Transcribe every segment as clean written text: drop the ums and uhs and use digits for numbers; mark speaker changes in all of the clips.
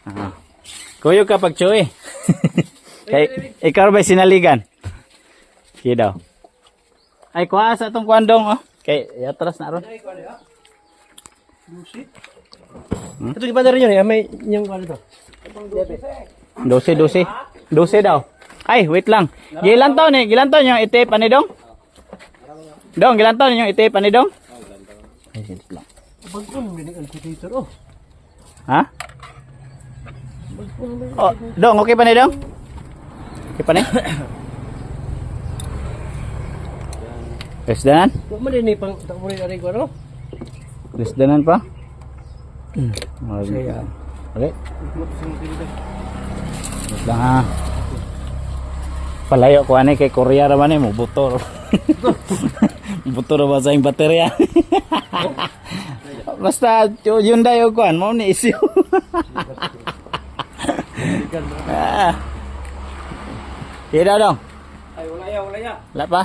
Speaker 1: Ah. Kuyog ka pag chuy. Kay ikaw ba sinaligan? Sige daw. Ay kuha sa atong kuandong oh. Kay atras na ron.
Speaker 2: Ito di ba na rin yun eh? May yung ano to?
Speaker 1: 12 daw. Ay, wait lang. Gilantaw ni, gilantaw yung itip ani dong? Dong, gilantaw ni yung itip ani dong? Ay, sige lang.
Speaker 2: Bagpon mo din ang computer oh.
Speaker 1: Ha? Oh, dong, okay pa ni dong? Okay pa ni? Resdanan?
Speaker 2: Huwag mo din eh pang takbo rin aray ko ano?
Speaker 1: Resdanan pa?
Speaker 2: Saya.
Speaker 1: Okay. Wait lang ha. Palayo ko ani kay Korea raman mo butor. Butor ba sa yung baterya? Basta yun dayo kuan mo ni issue. Kira dong.
Speaker 2: Ay wala ya, wala ya.
Speaker 1: Wala pa?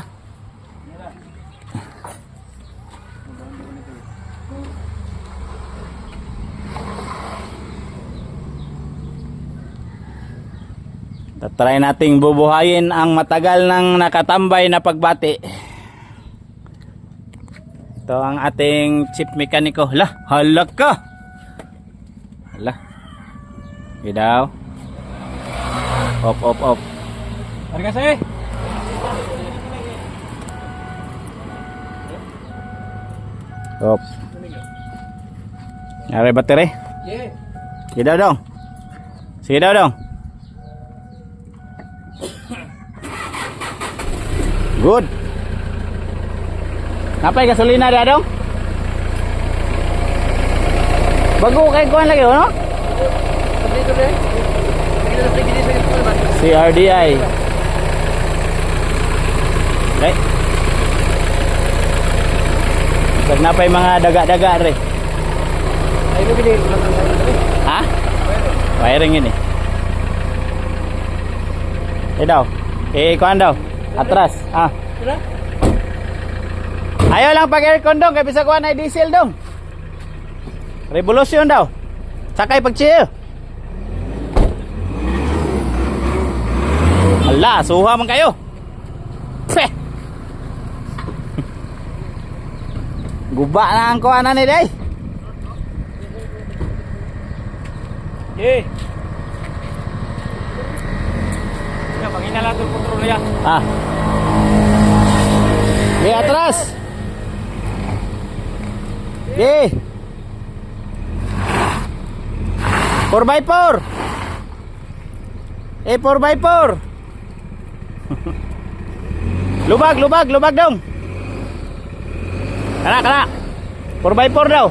Speaker 1: Tatry nating bubuhayin ang matagal nang nakatambay na pagbati. Ito ang ating chief mekaniko. Hala, halak ka. Hala. Gidaw. Op.
Speaker 2: Ari kasi.
Speaker 1: Op. Nyari bateri.
Speaker 2: Yeah.
Speaker 1: Gidaw dong. Sige daw dong. Good. Napay gasolina dia dong? Bago kay kuan lagi no?
Speaker 2: Dito deh. Kita pergi di sana.
Speaker 1: CRDI. Okay. Pag napay mga daga-daga re.
Speaker 2: Ay mo gini.
Speaker 1: Ha? Wiring ini. Daw. Kuan daw. Atras. Ah.
Speaker 2: Tara.
Speaker 1: Ayaw lang pag aircon dong, kaya bisa kuha na diesel dong. Revolution daw. Sakay pag chill. Hala, suha man kayo. Peh. Guba na ang kuha na ni day.
Speaker 2: Eh. Ya, pangina lang itong kontrol ya.
Speaker 1: Ah. Di atras. Di. 4x4. 4x4. Lubag dong. Kana. 4x4 daw.